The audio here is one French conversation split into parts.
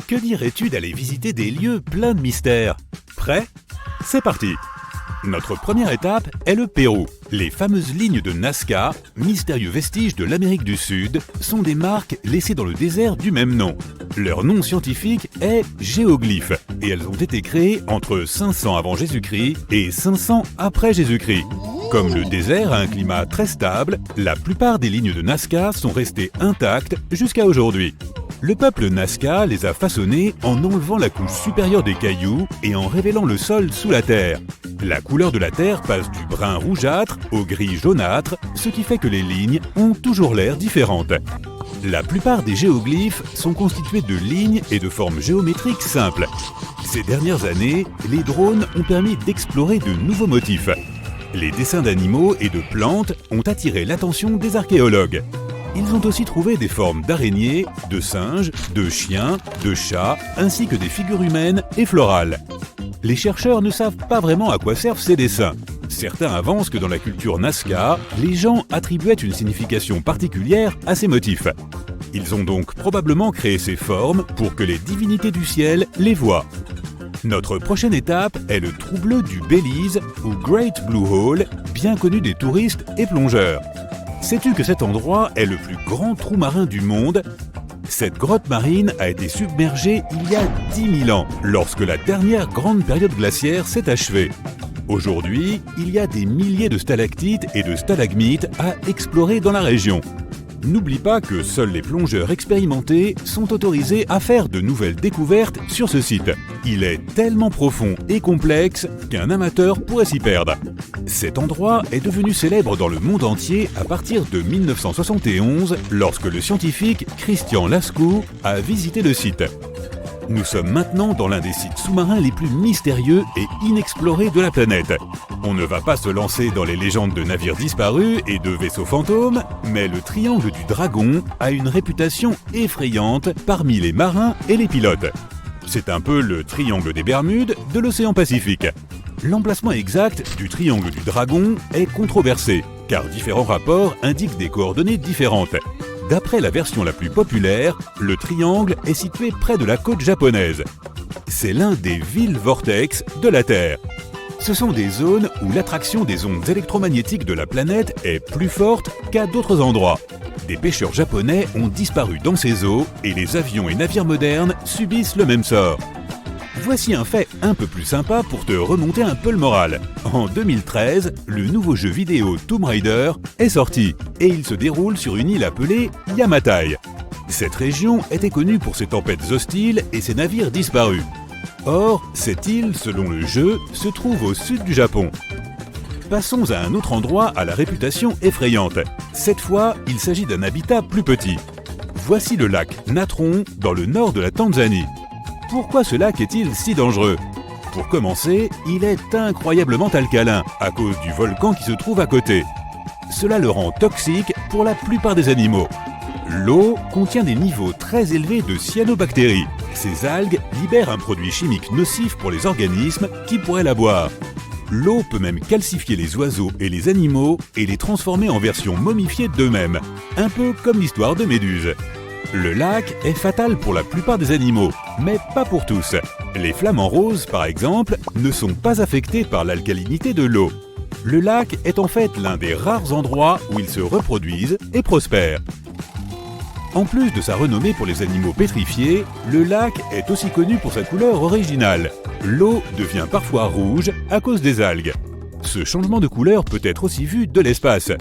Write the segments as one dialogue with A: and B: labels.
A: Que dirais-tu d'aller visiter des lieux pleins de mystères? Prêt? C'est parti! Notre première étape est le Pérou. Les fameuses lignes de Nazca, mystérieux vestiges de l'Amérique du Sud, sont des marques laissées dans le désert du même nom. Leur nom scientifique est géoglyphes et elles ont été créées entre 500 avant Jésus-Christ et 500 après Jésus-Christ. Comme le désert a un climat très stable, la plupart des lignes de Nazca sont restées intactes jusqu'à aujourd'hui. Le peuple Nazca les a façonnées en enlevant la couche supérieure des cailloux et en révélant le sol sous la terre. La couleur de la terre passe du brun rougeâtre au gris jaunâtre, ce qui fait que les lignes ont toujours l'air différentes. La plupart des géoglyphes sont constitués de lignes et de formes géométriques simples. Ces dernières années, les drones ont permis d'explorer de nouveaux motifs. Les dessins d'animaux et de plantes ont attiré l'attention des archéologues. Ils ont aussi trouvé des formes d'araignées, de singes, de chiens, de chats, ainsi que des figures humaines et florales. Les chercheurs ne savent pas vraiment à quoi servent ces dessins. Certains avancent que dans la culture Nazca, les gens attribuaient une signification particulière à ces motifs. Ils ont donc probablement créé ces formes pour que les divinités du ciel les voient. Notre prochaine étape est le trou bleu du Belize, ou Great Blue Hole, bien connu des touristes et plongeurs. Sais-tu que cet endroit est le plus grand trou marin du monde? Cette grotte marine a été submergée il y a 10 000 ans, lorsque la dernière grande période glaciaire s'est achevée. Aujourd'hui, il y a des milliers de stalactites et de stalagmites à explorer dans la région. N'oublie pas que seuls les plongeurs expérimentés sont autorisés à faire de nouvelles découvertes sur ce site. Il est tellement profond et complexe qu'un amateur pourrait s'y perdre. Cet endroit est devenu célèbre dans le monde entier à partir de 1971, lorsque le scientifique Christian Lascaux a visité le site. Nous sommes maintenant dans l'un des sites sous-marins les plus mystérieux et inexplorés de la planète. On ne va pas se lancer dans les légendes de navires disparus et de vaisseaux fantômes, mais le triangle du Dragon a une réputation effrayante parmi les marins et les pilotes. C'est un peu le triangle des Bermudes de l'océan Pacifique. L'emplacement exact du triangle du Dragon est controversé, car différents rapports indiquent des coordonnées différentes. D'après la version la plus populaire, le triangle est situé près de la côte japonaise. C'est l'un des villes vortex de la Terre. Ce sont des zones où l'attraction des ondes électromagnétiques de la planète est plus forte qu'à d'autres endroits. Des pêcheurs japonais ont disparu dans ces eaux et les avions et navires modernes subissent le même sort. Voici un fait un peu plus sympa pour te remonter un peu le moral. En 2013, le nouveau jeu vidéo Tomb Raider est sorti et il se déroule sur une île appelée Yamatai. Cette région était connue pour ses tempêtes hostiles et ses navires disparus. Or, cette île, selon le jeu, se trouve au sud du Japon. Passons à un autre endroit à la réputation effrayante. Cette fois, il s'agit d'un habitat plus petit. Voici le lac Natron dans le nord de la Tanzanie. Pourquoi ce lac est-il si dangereux? Pour commencer, il est incroyablement alcalin à cause du volcan qui se trouve à côté. Cela le rend toxique pour la plupart des animaux. L'eau contient des niveaux très élevés de cyanobactéries. Ces algues libèrent un produit chimique nocif pour les organismes qui pourraient la boire. L'eau peut même calcifier les oiseaux et les animaux et les transformer en versions momifiées d'eux-mêmes, un peu comme l'histoire de Méduse. Le lac est fatal pour la plupart des animaux, mais pas pour tous. Les flamants roses, par exemple, ne sont pas affectés par l'alcalinité de l'eau. Le lac est en fait l'un des rares endroits où ils se reproduisent et prospèrent. En plus de sa renommée pour les animaux pétrifiés, le lac est aussi connu pour sa couleur originale. L'eau devient parfois rouge à cause des algues. Ce changement de couleur peut être aussi vu de l'espace.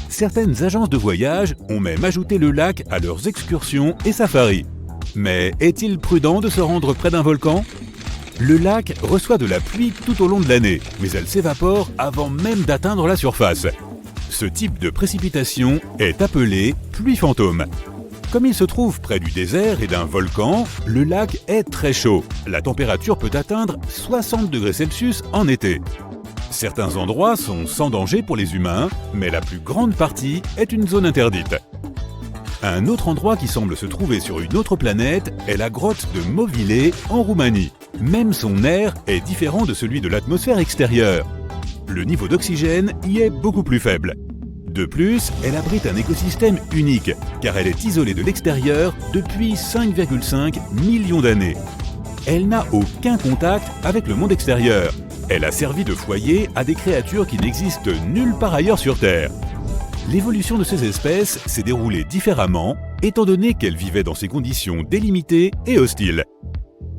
A: Certaines agences de voyage ont même ajouté le lac à leurs excursions et safaris. Mais est-il prudent de se rendre près d'un volcan? Le lac reçoit de la pluie tout au long de l'année, mais elle s'évapore avant même d'atteindre la surface. Ce type de précipitation est appelé pluie fantôme. Comme il se trouve près du désert et d'un volcan, le lac est très chaud. La température peut atteindre 60 degrés Celsius en été. Certains endroits sont sans danger pour les humains, mais la plus grande partie est une zone interdite. Un autre endroit qui semble se trouver sur une autre planète est la grotte de Movile en Roumanie. Même son air est différent de celui de l'atmosphère extérieure. Le niveau d'oxygène y est beaucoup plus faible. De plus, elle abrite un écosystème unique, car elle est isolée de l'extérieur depuis 5,5 millions d'années. Elle n'a aucun contact avec le monde extérieur. Elle a servi de foyer à des créatures qui n'existent nulle part ailleurs sur Terre. L'évolution de ces espèces s'est déroulée différemment, étant donné qu'elles vivaient dans ces conditions délimitées et hostiles.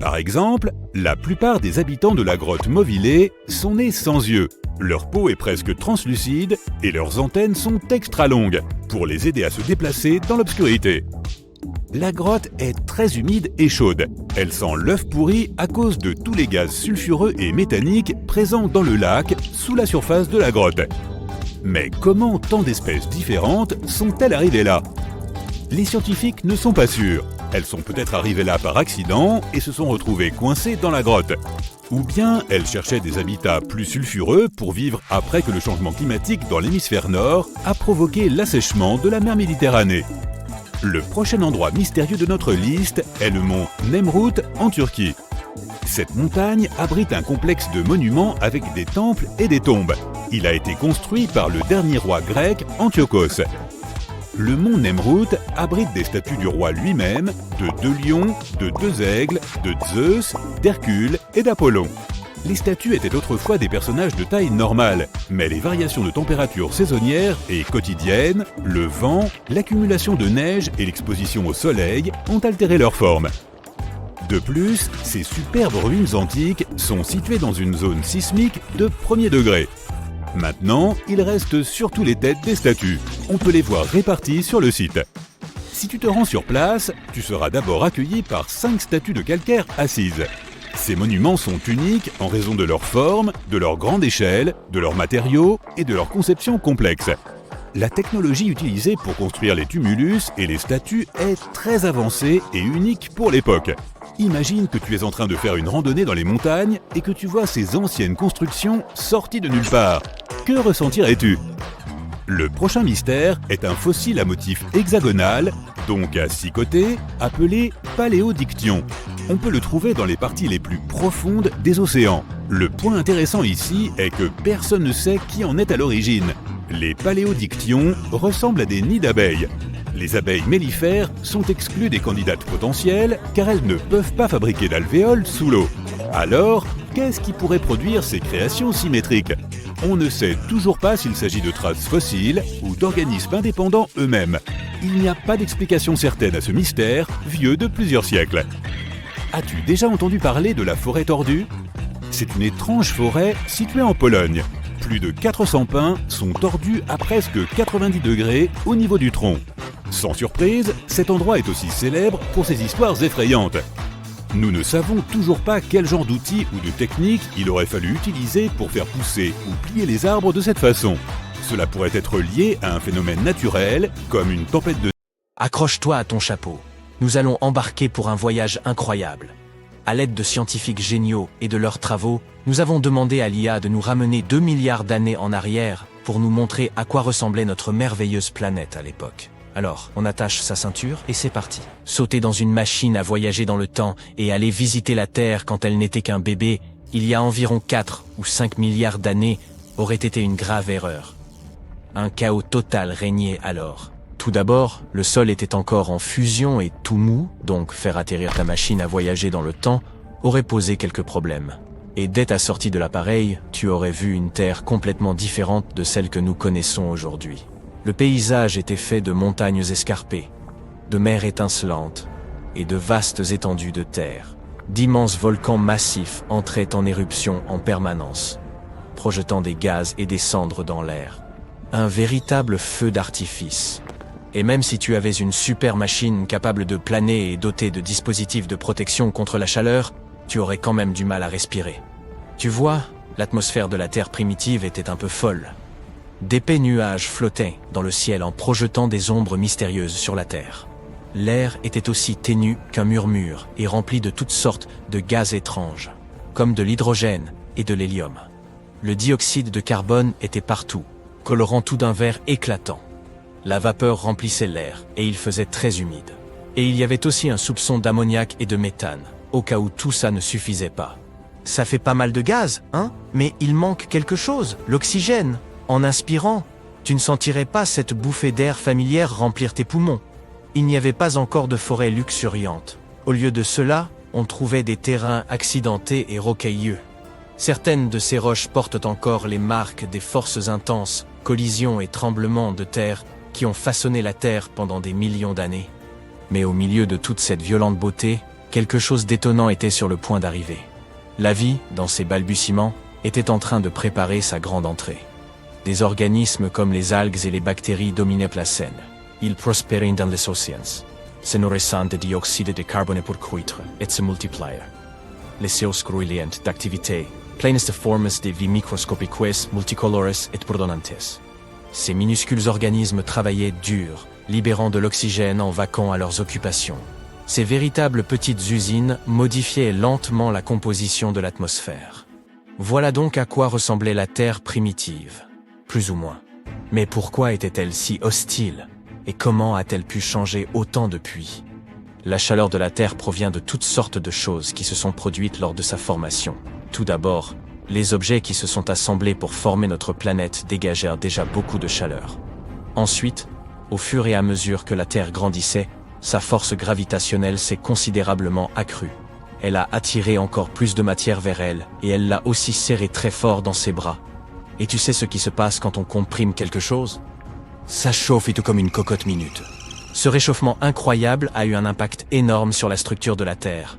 A: Par exemple, la plupart des habitants de la grotte Movilé sont nés sans yeux. Leur peau est presque translucide et leurs antennes sont extra longues, pour les aider à se déplacer dans l'obscurité. La grotte est très humide et chaude. Elle sent l'œuf pourri à cause de tous les gaz sulfureux et méthaniques présents dans le lac sous la surface de la grotte. Mais comment tant d'espèces différentes sont-elles arrivées là? Les scientifiques ne sont pas sûrs. Elles sont peut-être arrivées là par accident et se sont retrouvées coincées dans la grotte. Ou bien elles cherchaient des habitats plus sulfureux pour vivre après que le changement climatique dans l'hémisphère nord a provoqué l'assèchement de la mer Méditerranée. Le prochain endroit mystérieux de notre liste est le mont Nemrut en Turquie. Cette montagne abrite un complexe de monuments avec des temples et des tombes. Il a été construit par le dernier roi grec Antiochos. Le mont Nemrut abrite des statues du roi lui-même, de 2 lions, de 2 aigles, de Zeus, d'Hercule et d'Apollon. Les statues étaient autrefois des personnages de taille normale, mais les variations de température saisonnières et quotidiennes, le vent, l'accumulation de neige et l'exposition au soleil ont altéré leur forme. De plus, ces superbes ruines antiques sont situées dans une zone sismique de premier degré. Maintenant, il reste surtout les têtes des statues. On peut les voir réparties sur le site. Si tu te rends sur place, tu seras d'abord accueilli par 5 statues de calcaire assises. Ces monuments sont uniques en raison de leur forme, de leur grande échelle, de leurs matériaux et de leur conception complexe. La technologie utilisée pour construire les tumulus et les statues est très avancée et unique pour l'époque. Imagine que tu es en train de faire une randonnée dans les montagnes et que tu vois ces anciennes constructions sorties de nulle part. Que ressentirais-tu? Le prochain mystère est un fossile à motif hexagonal, donc à 6 côtés, appelé paléodictyon. On peut le trouver dans les parties les plus profondes des océans. Le point intéressant ici est que personne ne sait qui en est à l'origine. Les paléodictyons ressemblent à des nids d'abeilles. Les abeilles mellifères sont exclues des candidates potentielles car elles ne peuvent pas fabriquer d'alvéoles sous l'eau. Alors, qu'est-ce qui pourrait produire ces créations symétriques? On ne sait toujours pas s'il s'agit de traces fossiles ou d'organismes indépendants eux-mêmes. Il n'y a pas d'explication certaine à ce mystère, vieux de plusieurs siècles. As-tu déjà entendu parler de la forêt tordue? C'est une étrange forêt située en Pologne. Plus de 400 pins sont tordus à presque 90 degrés au niveau du tronc. Sans surprise, cet endroit est aussi célèbre pour ses histoires effrayantes. Nous ne savons toujours pas quel genre d'outils ou de techniques il aurait fallu utiliser pour faire pousser ou plier les arbres de cette façon. Cela pourrait être lié à un phénomène naturel, comme une tempête de...
B: Accroche-toi à ton chapeau. Nous allons embarquer pour un voyage incroyable. À l'aide de scientifiques géniaux et de leurs travaux, nous avons demandé à l'IA de nous ramener 2 milliards d'années en arrière pour nous montrer à quoi ressemblait notre merveilleuse planète à l'époque. Alors, on attache sa ceinture et c'est parti. Sauter dans une machine à voyager dans le temps et aller visiter la Terre quand elle n'était qu'un bébé, il y a environ 4 ou 5 milliards d'années, aurait été une grave erreur. Un chaos total régnait alors. Tout d'abord, le sol était encore en fusion et tout mou, donc faire atterrir ta machine à voyager dans le temps aurait posé quelques problèmes. Et dès ta sortie de l'appareil, tu aurais vu une Terre complètement différente de celle que nous connaissons aujourd'hui. Le paysage était fait de montagnes escarpées, de mers étincelantes et de vastes étendues de terre. D'immenses volcans massifs entraient en éruption en permanence, projetant des gaz et des cendres dans l'air. Un véritable feu d'artifice. Et même si tu avais une super machine capable de planer et dotée de dispositifs de protection contre la chaleur, tu aurais quand même du mal à respirer. Tu vois, l'atmosphère de la Terre primitive était un peu folle. D'épais nuages flottaient dans le ciel en projetant des ombres mystérieuses sur la Terre. L'air était aussi ténu qu'un murmure et rempli de toutes sortes de gaz étranges, comme de l'hydrogène et de l'hélium. Le dioxyde de carbone était partout, colorant tout d'un vert éclatant. La vapeur remplissait l'air et il faisait très humide. Et il y avait aussi un soupçon d'ammoniac et de méthane, au cas où tout ça ne suffisait pas. Ça fait pas mal de gaz, hein? Mais il manque quelque chose, l'oxygène. En inspirant, Tu ne sentirais pas cette bouffée d'air familière remplir tes poumons. Il n'y avait pas encore de forêt luxuriante. Au lieu de cela, on trouvait des terrains accidentés et rocailleux. Certaines de ces roches portent encore les marques des forces intenses, collisions et tremblements de terre qui ont façonné la Terre pendant des millions d'années. Mais au milieu de toute cette violente beauté, quelque chose d'étonnant était sur le point d'arriver. La vie, dans ses balbutiements, était en train de préparer sa grande entrée. Des organismes comme les algues et les bactéries dominaient la scène. Ils prospéraient dans les océans, se nourrissant de dioxyde de carbone pour croître et se multiplier. Les séos grouillantes d'activité, pleines de formes de vie microscopiques, multicolores et perdonantes. Ces minuscules organismes travaillaient dur, libérant de l'oxygène en vaquant à leurs occupations. Ces véritables petites usines modifiaient lentement la composition de l'atmosphère. Voilà donc à quoi ressemblait la Terre primitive, plus ou moins. Mais pourquoi était-elle si hostile? Et comment a-t-elle pu changer autant depuis? La chaleur de la Terre provient de toutes sortes de choses qui se sont produites lors de sa formation. Tout d'abord, les objets qui se sont assemblés pour former notre planète dégagèrent déjà beaucoup de chaleur. Ensuite, au fur et à mesure que la Terre grandissait, sa force gravitationnelle s'est considérablement accrue. Elle a attiré encore plus de matière vers elle, et elle l'a aussi serré très fort dans ses bras. Et tu sais ce qui se passe quand on comprime quelque chose? Ça chauffe et tout comme une cocotte minute. Ce réchauffement incroyable a eu un impact énorme sur la structure de la Terre.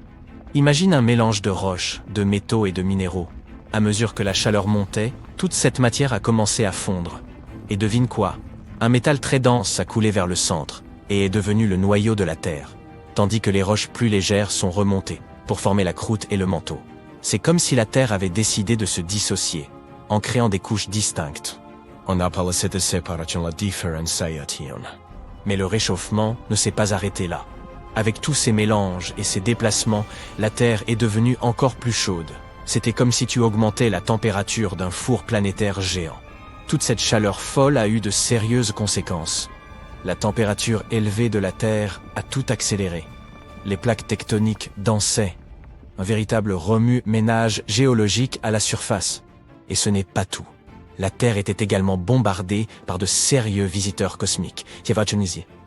B: Imagine un mélange de roches, de métaux et de minéraux. À mesure que la chaleur montait, toute cette matière a commencé à fondre. Et devine quoi? Un métal très dense a coulé vers le centre, et est devenu le noyau de la Terre, tandis que les roches plus légères sont remontées, pour former la croûte et le manteau. C'est comme si la Terre avait décidé de se dissocier, en créant des couches distinctes. On appelle cette séparation la différenciation. Mais le réchauffement ne s'est pas arrêté là. Avec tous ces mélanges et ces déplacements, la Terre est devenue encore plus chaude. C'était comme si tu augmentais la température d'un four planétaire géant. Toute cette chaleur folle a eu de sérieuses conséquences. La température élevée de la Terre a tout accéléré. Les plaques tectoniques dansaient. Un véritable remue-ménage géologique à la surface. Et ce n'est pas tout. La Terre était également bombardée par de sérieux visiteurs cosmiques.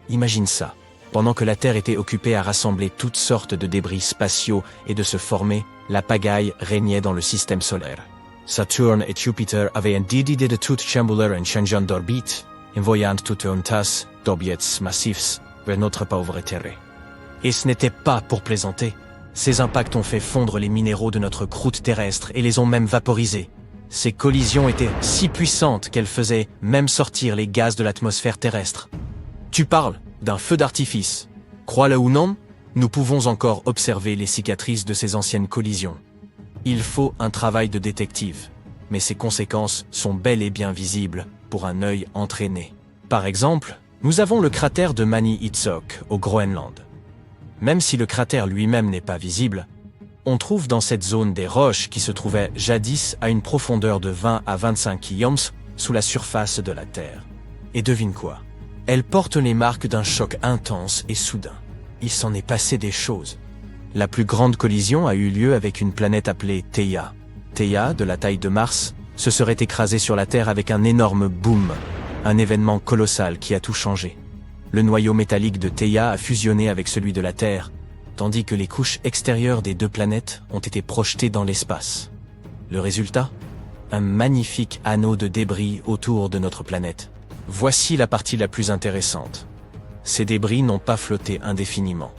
B: Imagine ça. Pendant que la Terre était occupée à rassembler toutes sortes de débris spatiaux et de se former, la pagaille régnait dans le système solaire. Saturne et Jupiter avaient décidé de tout chambouler en changeant d'orbite, envoyant toute une tasse d'objets massifs vers notre pauvre Terre. Et ce n'était pas pour plaisanter. Ces impacts ont fait fondre les minéraux de notre croûte terrestre et les ont même vaporisés. Ces collisions étaient si puissantes qu'elles faisaient même sortir les gaz de l'atmosphère terrestre. Tu parles d'un feu d'artifice. Crois-le ou non, nous pouvons encore observer les cicatrices de ces anciennes collisions. Il faut un travail de détective, mais ses conséquences sont bel et bien visibles pour un œil entraîné. Par exemple, nous avons le cratère de Mani-Itsok au Groenland. Même si le cratère lui-même n'est pas visible, on trouve dans cette zone des roches qui se trouvaient jadis à une profondeur de 20 à 25 km sous la surface de la Terre. Et devine quoi? Elles portent les marques d'un choc intense et soudain. Il s'en est passé des choses. La plus grande collision a eu lieu avec une planète appelée Theia. Theia, de la taille de Mars, se serait écrasée sur la Terre avec un énorme boom, un événement colossal qui a tout changé. Le noyau métallique de Theia a fusionné avec celui de la Terre, tandis que les couches extérieures des deux planètes ont été projetées dans l'espace. Le résultat? Un magnifique anneau de débris autour de notre planète. Voici la partie la plus intéressante. Ces débris n'ont pas flotté indéfiniment.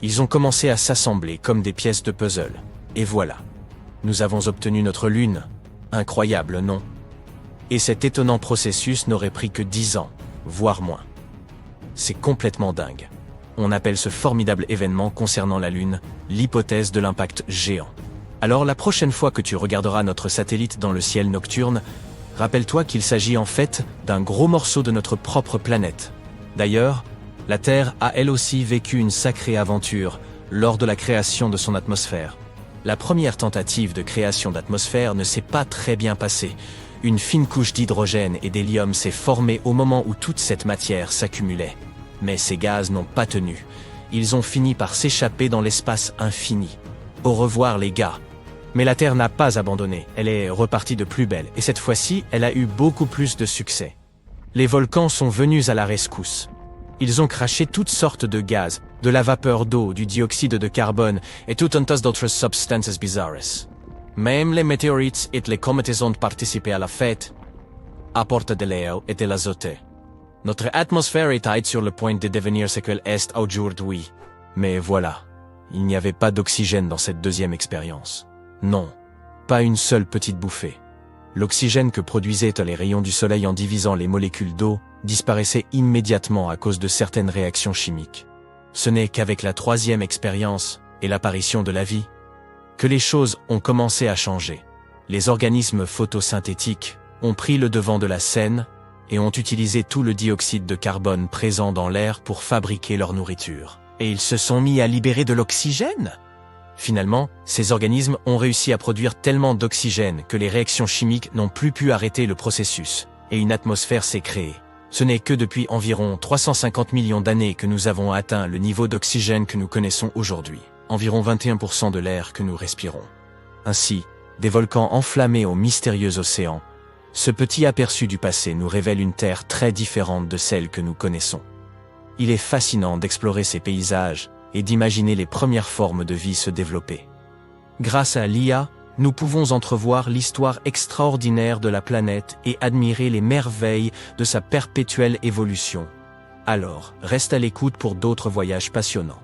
B: Ils ont commencé à s'assembler comme des pièces de puzzle. Et voilà. Nous avons obtenu notre Lune. Incroyable, non? Et cet étonnant processus n'aurait pris que 10 ans, voire moins. C'est complètement dingue. On appelle ce formidable événement concernant la Lune l'hypothèse de l'impact géant. Alors la prochaine fois que tu regarderas notre satellite dans le ciel nocturne, rappelle-toi qu'il s'agit en fait d'un gros morceau de notre propre planète. D'ailleurs, la Terre a elle aussi vécu une sacrée aventure lors de la création de son atmosphère. La première tentative de création d'atmosphère ne s'est pas très bien passée. Une fine couche d'hydrogène et d'hélium s'est formée au moment où toute cette matière s'accumulait. Mais ces gaz n'ont pas tenu. Ils ont fini par s'échapper dans l'espace infini. Au revoir les gars. Mais la Terre n'a pas abandonné. Elle est repartie de plus belle et cette fois-ci, elle a eu beaucoup plus de succès. Les volcans sont venus à la rescousse. Ils ont craché toutes sortes de gaz, de la vapeur d'eau, du dioxyde de carbone et tout un tas d'autres substances bizarres. Même les météorites et les comètes ont participé à la fête, apportent de l'air et de l'azote. Notre atmosphère est sur le point de devenir ce qu'elle est aujourd'hui. Mais voilà, il n'y avait pas d'oxygène dans cette deuxième expérience. Non, pas une seule petite bouffée. L'oxygène que produisaient les rayons du soleil en divisant les molécules d'eau disparaissait immédiatement à cause de certaines réactions chimiques. Ce n'est qu'avec la troisième expérience et l'apparition de la vie que les choses ont commencé à changer. Les organismes photosynthétiques ont pris le devant de la scène et ont utilisé tout le dioxyde de carbone présent dans l'air pour fabriquer leur nourriture. Et ils se sont mis à libérer de l'oxygène. Finalement, ces organismes ont réussi à produire tellement d'oxygène que les réactions chimiques n'ont plus pu arrêter le processus, et une atmosphère s'est créée. Ce n'est que depuis environ 350 millions d'années que nous avons atteint le niveau d'oxygène que nous connaissons aujourd'hui, environ 21% de l'air que nous respirons. Ainsi, des volcans enflammés au mystérieux océan, ce petit aperçu du passé nous révèle une Terre très différente de celle que nous connaissons. Il est fascinant d'explorer ces paysages et d'imaginer les premières formes de vie se développer. Grâce à l'IA, nous pouvons entrevoir l'histoire extraordinaire de la planète et admirer les merveilles de sa perpétuelle évolution. Alors, reste à l'écoute pour d'autres voyages passionnants.